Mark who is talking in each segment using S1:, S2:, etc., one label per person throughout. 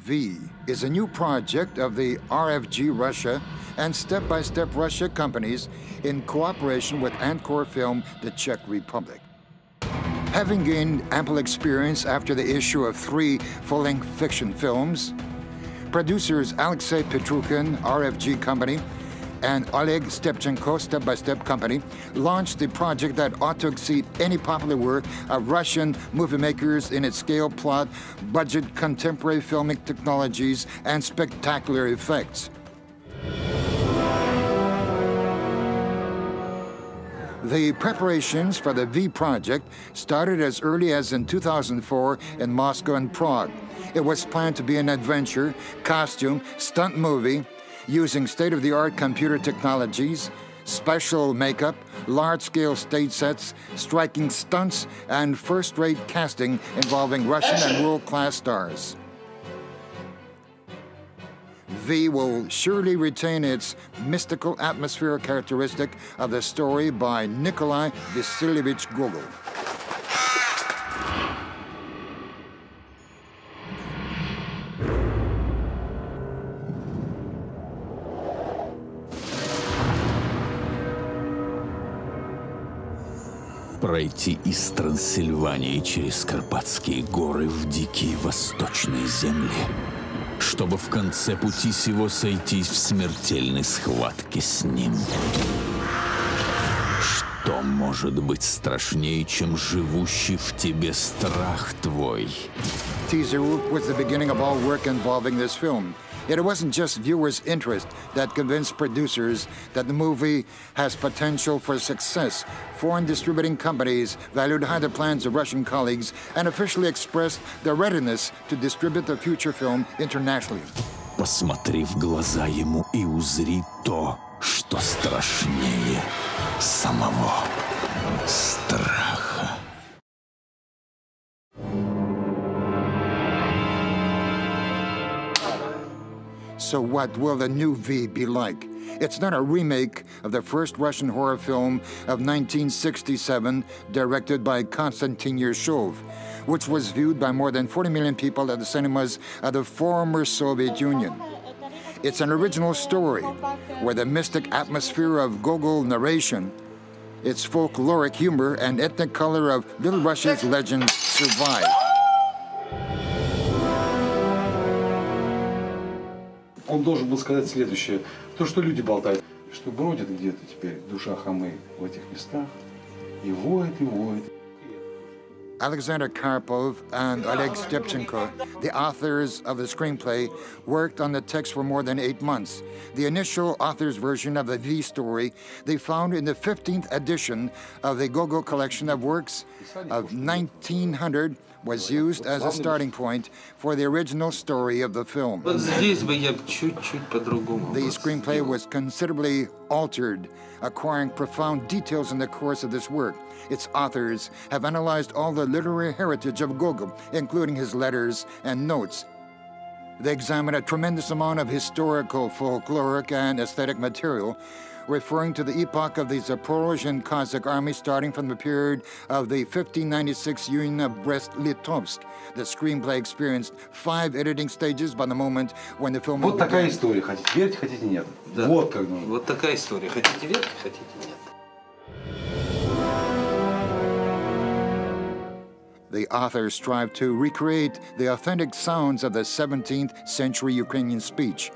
S1: V is a new project of the RFG Russia and Step by Step Russia companies in cooperation with Encore Film, the Czech Republic. Having gained ample experience after the issue of 3 full-length fiction films, producers Alexei Petrukhin, RFG Company, and Oleg Stepchenko, Step by Step Company, launched the project that ought to exceed any popular work of Russian movie makers in its scale, plot, budget, contemporary filmic technologies, and spectacular effects. The preparations for the V project started as early as in 2004 in Moscow and Prague. It was planned to be an adventure, costume, stunt movie, using state-of-the-art computer technologies, special makeup, large-scale stage sets, striking stunts, and first-rate casting involving Russian and world-class stars. V will surely retain its mystical atmosphere characteristic of the story by Nikolai Vasilievich Gogol.
S2: Пройти из Трансильвании через Карпатские горы в дикие восточные земли, чтобы в конце пути сего сойтись в смертельной схватке с ним. Что может быть страшнее, чем живущий в тебе страх твой?
S1: Teaser was the beginning of all work involving this film. Yet it wasn't just viewers' interest that convinced producers that the movie has potential for success. Foreign distributing companies valued high the plans of Russian colleagues and officially expressed their readiness to distribute the future film internationally.
S2: Посмотри в глаза ему и узри то, что страшнее самого страха.
S1: So what will the new V be like? It's not a remake of the first Russian horror film of 1967, directed by Konstantin Yershov, which was viewed by more than 40 million people at the cinemas of the former Soviet Union. It's an original story where the mystic atmosphere of Gogol narration, its folkloric humor, and ethnic color of Little Russia's legends survive.
S3: Он должен был сказать следующее. То, что люди болтают, что бродит где-то теперь душа Хамы в этих местах и воет, и воет.
S1: Alexander Karpov and Oleg Stepchenko, the authors of the screenplay, worked on the text for more than 8 months. The initial author's version of the V story they found in the 15th edition of the Gogol collection of works of 1900 was used as a starting point for the original story of the film. The screenplay was considerably altered, acquiring profound details in the course of this work. Its authors have analyzed all the literary heritage of Gogol, including his letters and notes. They examined a tremendous amount of historical, folkloric, and aesthetic material, referring to the epoch of the Zaporozhian Cossack army starting from the period of the 1596 Union of Brest-Litovsk. The screenplay experienced 5 editing stages by the moment when the film
S3: Вот такая история. Хотите верить, хотите нет.
S4: Да.
S3: Вот как нужно.
S4: Вот такая история. Хотите верить, хотите нет.
S1: The authors strive to recreate the authentic sounds of the 17th century Ukrainian speech.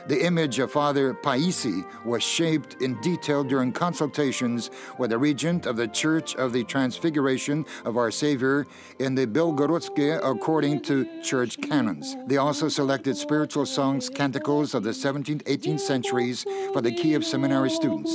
S1: The image of Father Paisi was shaped in detail during consultations with the regent of the Church of the Transfiguration of Our Savior in the Belgorodske according to church canons. They also selected spiritual songs, canticles of the 17th, 18th centuries for the Kiev seminary students.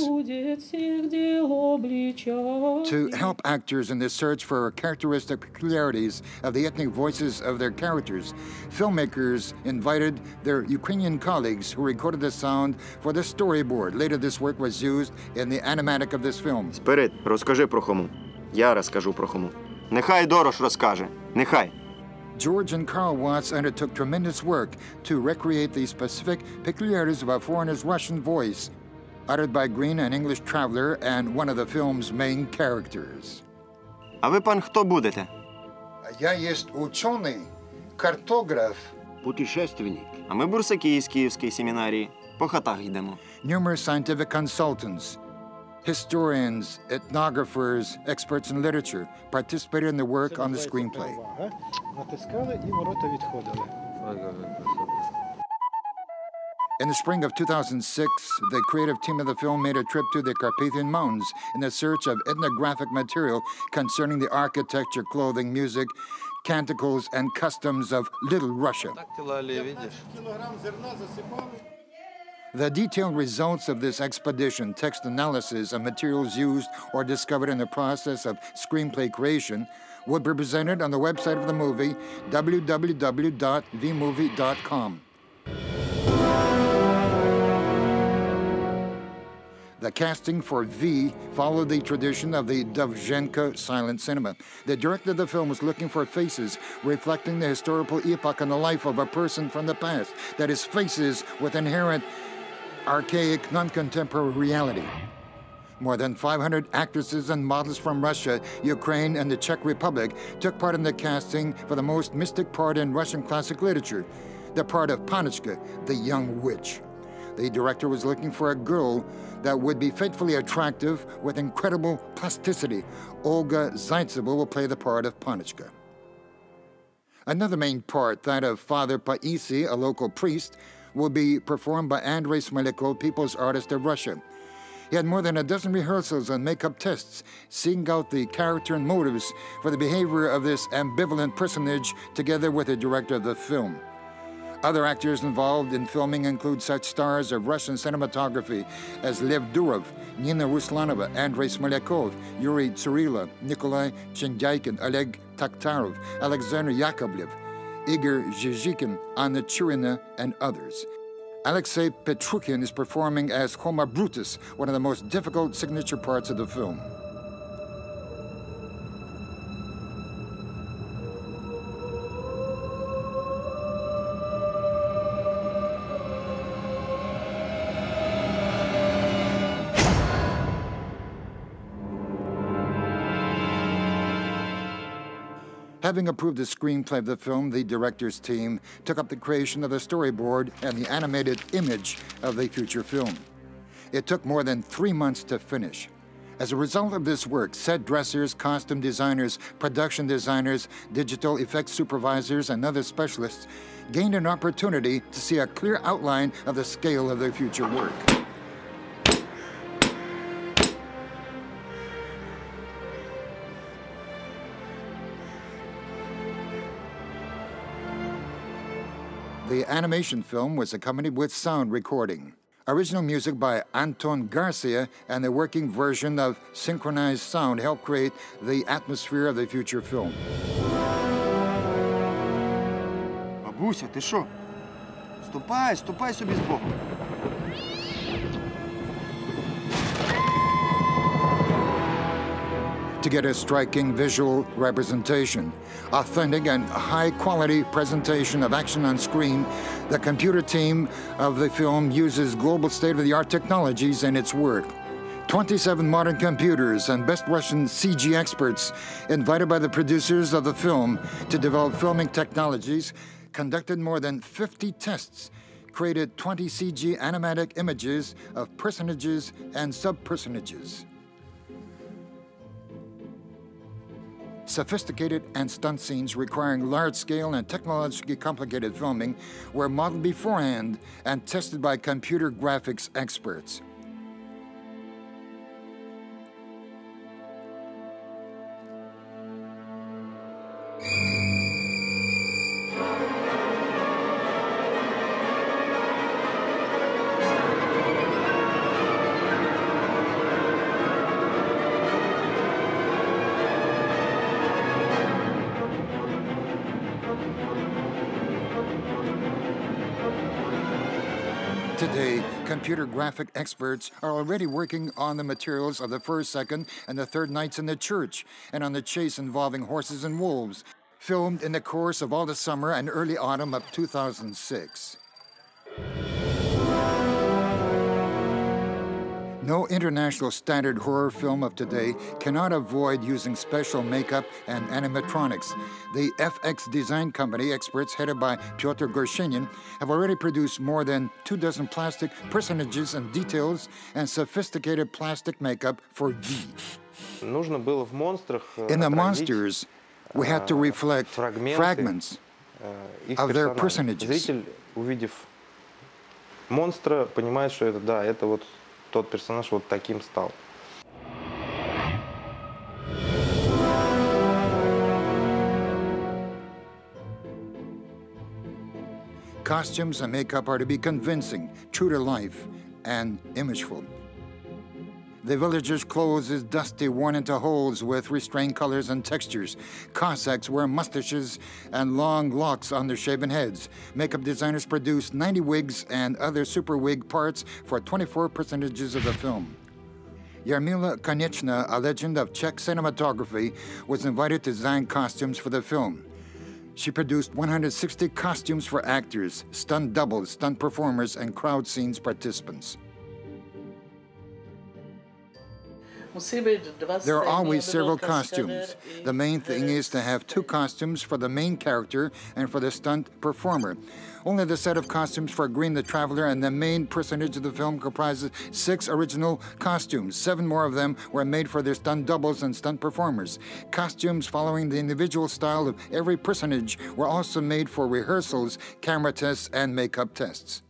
S1: To help actors in the search for characteristic peculiarities of the ethnic voices of their characters, filmmakers invited their Ukrainian colleagues who recorded the sound for the storyboard. Later, this work was used in the animatic of this film.
S5: Spirit, розкажи про Хому. Я розкажу про Хому. Нехай Дорош розкаже. Нехай.
S1: George and Carl Watts undertook tremendous work to recreate the specific peculiarities of a foreigner's Russian voice, uttered by Green, an English traveler and one of the film's main characters.
S5: А ви, пан, хто будете?
S1: Я есть ученый, картограф
S6: путешественник.
S5: А ми бурсаки із Київської семінарії. По хатах йдемо.
S1: Numerous scientific consultants, historians, ethnographers, experts in literature participated in the work on the screenplay.
S7: Натискали і ворота відходили.
S1: In the spring of 2006, the creative team of the film made a trip to the Carpathian Mountains in the search of ethnographic material concerning the architecture, clothing, music, canticles, and customs of Little Russia. The detailed results of this expedition, text analysis, and materials used or discovered in the process of screenplay creation will be presented on the website of the movie, www.vmovie.com. The casting for V followed the tradition of the Dovzhenko silent cinema. The director of the film was looking for faces reflecting the historical epoch in the life of a person from the past, that is, faces with inherent archaic, non-contemporary reality. More than 500 actresses and models from Russia, Ukraine, and the Czech Republic took part in the casting for the most mystic part in Russian classic literature, the part of Panichka, the young witch. The director was looking for a girl that would be fatefully attractive with incredible plasticity. Olga Zaitseva will play the part of Panichka. Another main part, that of Father Paisi, a local priest, will be performed by Andrei Smolyakov, people's artist of Russia. He had more than a dozen rehearsals and makeup tests, seeking out the character and motives for the behavior of this ambivalent personage together with the director of the film. Other actors involved in filming include such stars of Russian cinematography as Lev Durov, Nina Ruslanova, Andrei Smolyakov, Yuri Tsurila, Nikolai Chendyaikin, Oleg Takhtarov, Alexander Yakovlev, Igor Zhizhikin, Anna Churina, and others. Alexei Petrukin is performing as Homo Brutus, one of the most difficult signature parts of the film. Having approved the screenplay of the film, the director's team took up the creation of the storyboard and the animated image of the future film. It took more than 3 months to finish. As a result of this work, set dressers, costume designers, production designers, digital effects supervisors, and other specialists gained an opportunity to see a clear outline of the scale of their future work. The animation film was accompanied with sound recording. Original music by Anton Garcia and the working version of synchronized sound helped create the atmosphere of the future film.
S5: Бабуся, ти що? Ступай собі з Богом.
S1: To get a striking visual representation, authentic and high-quality presentation of action on screen, the computer team of the film uses global state-of-the-art technologies in its work. 27 modern computers and best Russian CG experts invited by the producers of the film to develop filming technologies conducted more than 50 tests, created 20 CG animatic images of personages and sub-personages. Sophisticated and stunt scenes requiring large-scale and technologically complicated filming were modeled beforehand and tested by computer graphics experts. Today, computer graphic experts are already working on the materials of the first, second, and the third nights in the church, and on the chase involving horses and wolves, filmed in the course of all the summer and early autumn of 2006. No international standard horror film of today cannot avoid using special makeup and animatronics. The FX Design Company experts headed by Pyotr Gorshenin have already produced more than 24 plastic personages and details and sophisticated plastic makeup for V. In the monsters, we had to reflect fragments of their personages.
S6: Монстра понимает, что это, да, это вот тот персонаж вот таким стал.
S1: Costumes and makeup are to be convincing, true to life, and imageful. The villagers' clothes is dusty, worn into holes with restrained colors and textures. Cossacks wear mustaches and long locks on their shaven heads. Makeup designers produced 90 wigs and other super wig parts for 24 personages of the film. Jarmila Konechna, a legend of Czech cinematography, was invited to design costumes for the film. She produced 160 costumes for actors, stunt doubles, stunt performers, and crowd scenes participants. There are always several costumes. The main thing is to have 2 costumes for the main character and for the stunt performer. Only the set of costumes for Green the Traveler and the main personage of the film comprises 6 original costumes. 7 more of them were made for their stunt doubles and stunt performers. Costumes following the individual style of every personage were also made for rehearsals, camera tests, and makeup tests.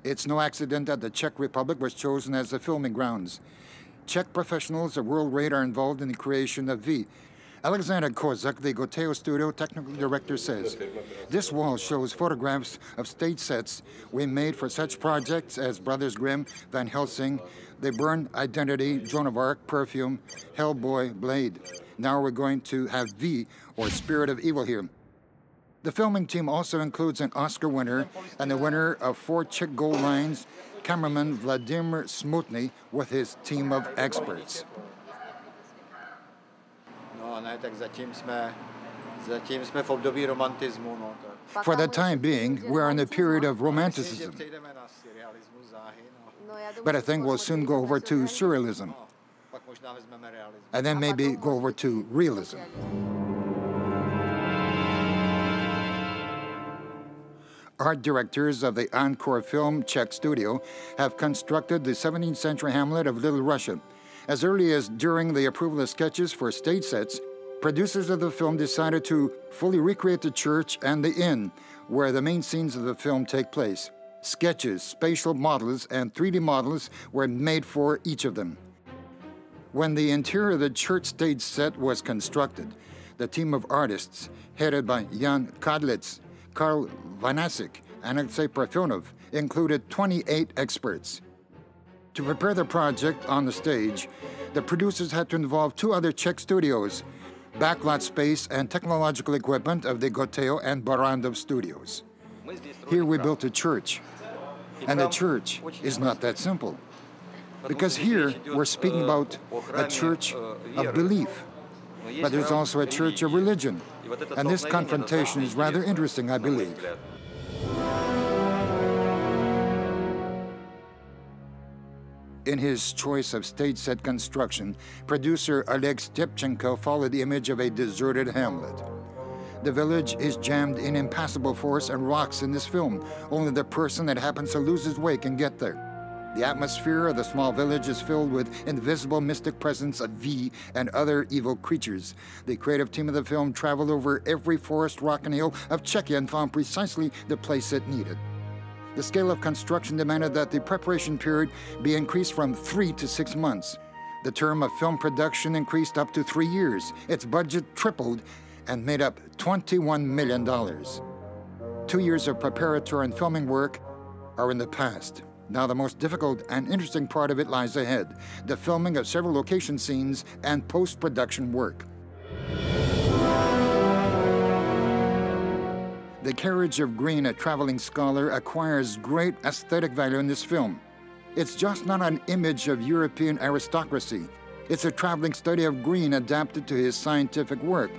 S1: It's no accident that the Czech Republic was chosen as the filming grounds. Czech professionals of world rate are involved in the creation of V. Alexander Kozak, the Goteo Studio technical director, says, "This wall shows photographs of stage sets we made for such projects as Brothers Grimm, Van Helsing, The Bourne Identity, Joan of Arc, Perfume, Hellboy, Blade. Now we're going to have V, or Spirit of Evil, here." The filming team also includes an Oscar winner and the winner of 4 Czech Gold Lions, cameraman Vladimir Smutny, with his team of experts. For the time being, we are in the period of romanticism. But I think we'll soon go over to surrealism, and then maybe go over to realism. Art directors of the Encore Film Czech studio have constructed the 17th century hamlet of Little Russia. As early as during the approval of sketches for stage sets, producers of the film decided to fully recreate the church and the inn, where the main scenes of the film take place. Sketches, spatial models, and 3D models were made for each of them. When the interior of the church stage set was constructed, the team of artists, headed by Jan Kadlec, Karl Vanasek, and Alexei Parfenov, included 28 experts. To prepare the project on the stage, the producers had to involve 2 other Czech studios, backlot space and technological equipment of the Goteo and Barrandov studios. Here we built a church, and the church is not that simple, because here we're speaking about a church of belief, but there's also a church of religion. And this confrontation is rather interesting, I believe. In his choice of stage set construction, producer Oleg Stepchenko followed the image of a deserted hamlet. The village is jammed in impassable forests and rocks in this film. Only the person that happens to lose his way can get there. The atmosphere of the small village is filled with invisible mystic presence of V and other evil creatures. The creative team of the film traveled over every forest, rock, and hill of Czechia and found precisely the place it needed. The scale of construction demanded that the preparation period be increased from 3 to 6 months. The term of film production increased up to 3 years. Its budget tripled and made up $21 million. 2 years of preparatory and filming work are in the past. Now the most difficult and interesting part of it lies ahead, the filming of several location scenes and post-production work. The carriage of Green, a traveling scholar, acquires great aesthetic value in this film. It's just not an image of European aristocracy. It's a traveling study of Green adapted to his scientific work.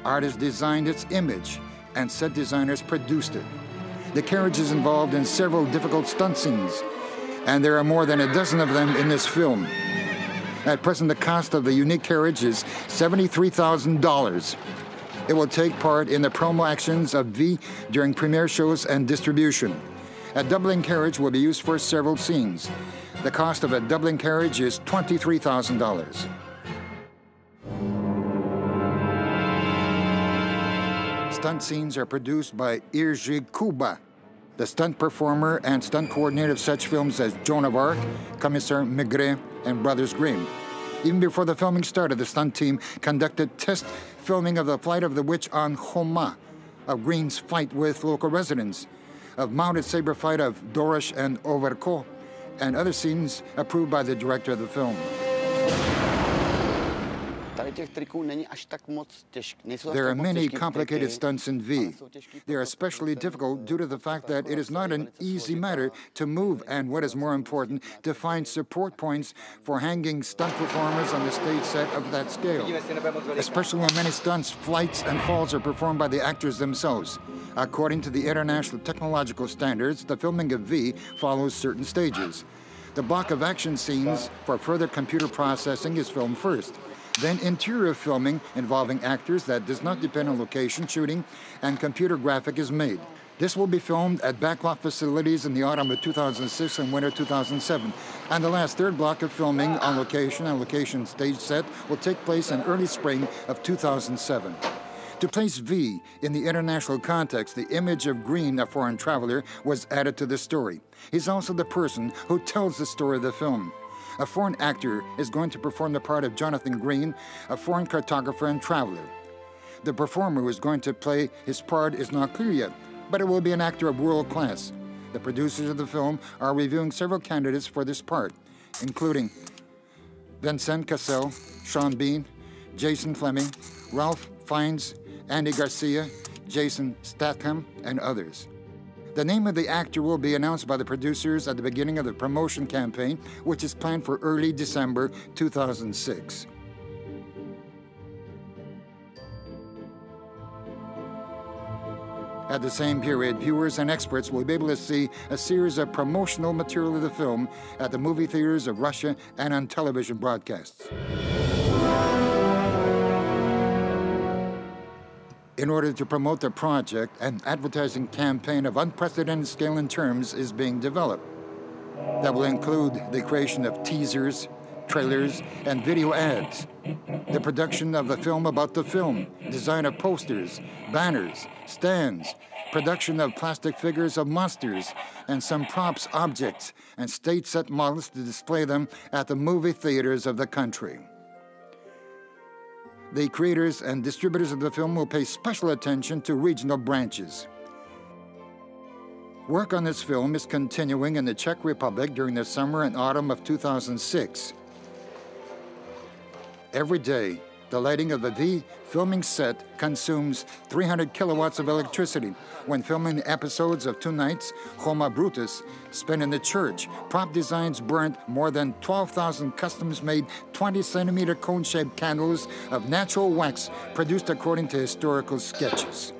S1: Art has designed its image, and set designers produced it. The carriage is involved in several difficult stunt scenes, and there are more than a dozen of them in this film. At present, the cost of the unique carriage is $73,000. It will take part in the promo actions of V during premiere shows and distribution. A doubling carriage will be used for several scenes. The cost of a doubling carriage is $23,000. Stunt scenes are produced by Jerzy Kuba, the stunt performer and stunt coordinator of such films as Joan of Arc, Commissaire Maigret, and Brothers Grimm. Even before the filming started, the stunt team conducted test filming of the flight of the witch on Homa, of Green's fight with local residents, of mounted saber fight of Dorosh and Overko, and other scenes approved by the director of the film. There are many complicated stunts in V. They are especially difficult due to the fact that it is not an easy matter to move and, what is more important, to find support points for hanging stunt performers on the stage set of that scale. Especially when many stunts, flights, and falls are performed by the actors themselves. According to the international technological standards, the filming of V follows certain stages. The block of action scenes for further computer processing is filmed first. Then interior filming involving actors that does not depend on location shooting and computer graphic is made. This will be filmed at backlot facilities in the autumn of 2006 and winter 2007. And the last third block of filming on location and location stage set will take place in early spring of 2007. To place V in the international context, the image of Green, a foreign traveler, was added to the story. He's also the person who tells the story of the film. A foreign actor is going to perform the part of Jonathan Green, a foreign cartographer and traveler. The performer who is going to play his part is not clear yet, but it will be an actor of world class. The producers of the film are reviewing several candidates for this part, including Vincent Cassel, Sean Bean, Jason Fleming, Ralph Fiennes, Andy Garcia, Jason Statham, and others. The name of the actor will be announced by the producers at the beginning of the promotion campaign, which is planned for early December 2006. At the same period, viewers and experts will be able to see a series of promotional material of the film at the movie theaters of Russia and on television broadcasts. In order to promote the project, an advertising campaign of unprecedented scale and terms is being developed. That will include the creation of teasers, trailers, and video ads, the production of the film about the film, design of posters, banners, stands, production of plastic figures of monsters, and some props, objects, and stage-set models to display them at the movie theaters of the country. The creators and distributors of the film will pay special attention to regional branches. Work on this film is continuing in the Czech Republic during the summer and autumn of 2006. Every day, the lighting of the V filming set consumes 300 kilowatts of electricity. When filming the episodes of 2 nights, Homa Brutus, spent in the church, prop designs burnt more than 12,000 customs-made 20-centimeter cone-shaped candles of natural wax produced according to historical sketches.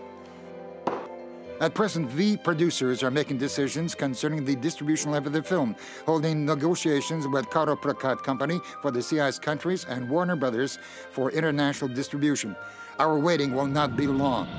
S1: At present, V producers are making decisions concerning the distribution level of the film, holding negotiations with Karo Prakat Company for the CIS countries and Warner Brothers for international distribution. Our waiting will not be long.